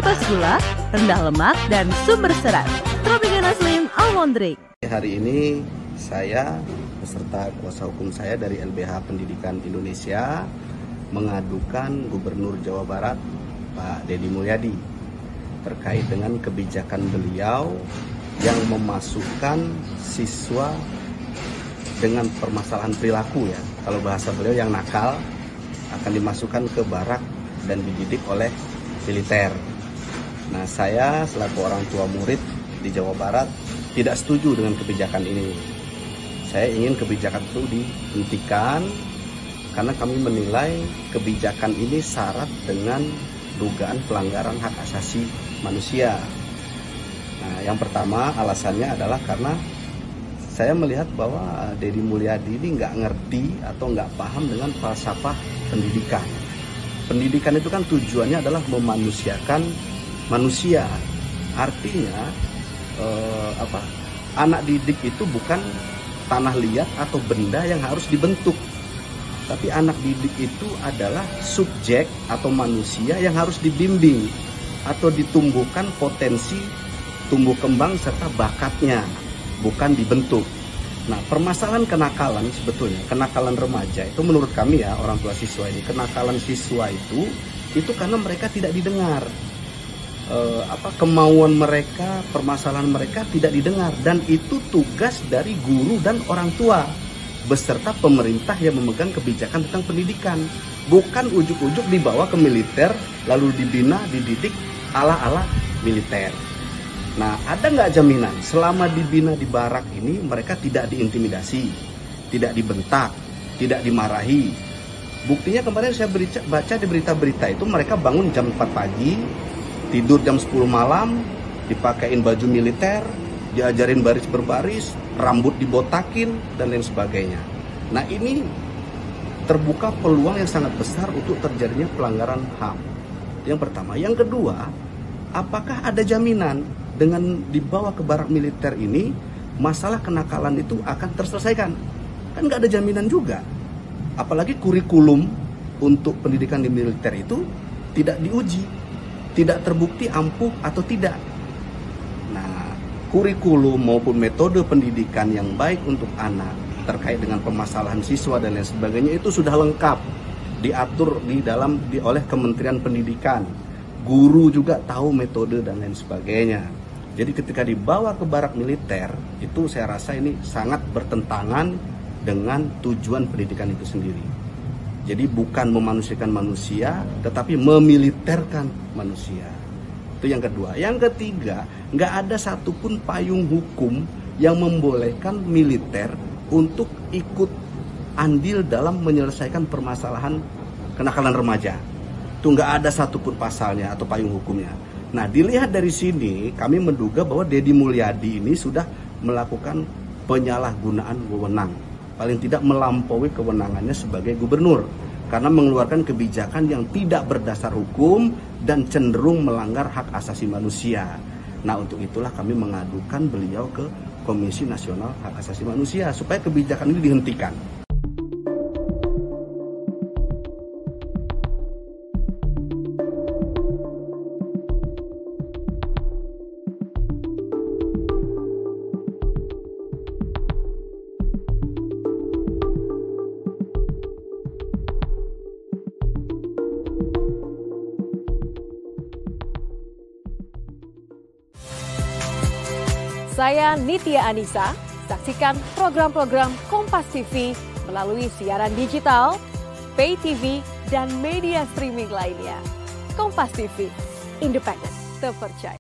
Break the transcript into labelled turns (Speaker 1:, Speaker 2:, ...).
Speaker 1: bebas gula, rendah lemak, dan sumber serat. Tropicana Slim Almond Drink.
Speaker 2: Hari ini saya beserta kuasa hukum saya dari LBH Pendidikan Indonesia mengadukan Gubernur Jawa Barat Pak Deddy Mulyadi terkait dengan kebijakan beliau yang memasukkan siswa dengan permasalahan perilaku, ya. Kalau bahasa beliau yang nakal akan dimasukkan ke barak dan dididik oleh militer. Nah, saya selaku orang tua murid di Jawa Barat tidak setuju dengan kebijakan ini. Saya ingin kebijakan itu dihentikan karena kami menilai kebijakan ini syarat dengan dugaan pelanggaran hak asasi manusia. Nah, yang pertama alasannya adalah karena saya melihat bahwa Deddy Mulyadi ini nggak ngerti atau nggak paham dengan falsafah pendidikan. Pendidikan itu kan tujuannya adalah memanusiakan manusia. Artinya anak didik itu bukan tanah liat atau benda yang harus dibentuk. Tapi anak didik itu adalah subjek atau manusia yang harus dibimbing atau ditumbuhkan potensi tumbuh kembang serta bakatnya, bukan dibentuk. Nah, permasalahan kenakalan sebetulnya, kenakalan remaja itu menurut kami ya, orang tua siswa ini, kenakalan siswa itu karena mereka tidak didengar. Kemauan mereka, permasalahan mereka tidak didengar, dan itu tugas dari guru dan orang tua beserta pemerintah yang memegang kebijakan tentang pendidikan. Bukan ujuk-ujuk dibawa ke militer lalu dibina, dididik ala-ala militer. Nah, ada nggak jaminan selama dibina di barak ini mereka tidak diintimidasi, tidak dibentak, tidak dimarahi? Buktinya kemarin saya baca di berita-berita itu mereka bangun jam 4 pagi, tidur jam 10 malam, dipakein baju militer, diajarin baris berbaris, rambut dibotakin, dan lain sebagainya. Nah, ini terbuka peluang yang sangat besar untuk terjadinya pelanggaran HAM. Yang pertama. Yang kedua, apakah ada jaminan dengan dibawa ke barak militer ini, masalah kenakalan itu akan terselesaikan? Kan nggak ada jaminan juga. Apalagi kurikulum untuk pendidikan di militer itu tidak diuji, tidak terbukti ampuh atau tidak. Nah, kurikulum maupun metode pendidikan yang baik untuk anak terkait dengan permasalahan siswa dan lain sebagainya itu sudah lengkap diatur oleh Kementerian Pendidikan. Guru juga tahu metode dan lain sebagainya. Jadi ketika dibawa ke barak militer, itu saya rasa ini sangat bertentangan dengan tujuan pendidikan itu sendiri. Jadi bukan memanusiakan manusia, tetapi memiliterkan manusia. Itu yang kedua. Yang ketiga, nggak ada satupun payung hukum yang membolehkan militer untuk ikut andil dalam menyelesaikan permasalahan kenakalan remaja. Itu nggak ada satupun pasalnya atau payung hukumnya. Nah, dilihat dari sini, kami menduga bahwa Deddy Mulyadi ini sudah melakukan penyalahgunaan wewenang. Paling tidak melampaui kewenangannya sebagai gubernur. Karena mengeluarkan kebijakan yang tidak berdasar hukum dan cenderung melanggar hak asasi manusia. Nah, untuk itulah kami mengadukan beliau ke Komisi Nasional Hak Asasi Manusia supaya kebijakan ini dihentikan.
Speaker 3: Saya Nitya Anissa, saksikan program-program Kompas TV melalui siaran digital, pay TV, dan media streaming lainnya. Kompas TV, independen, terpercaya.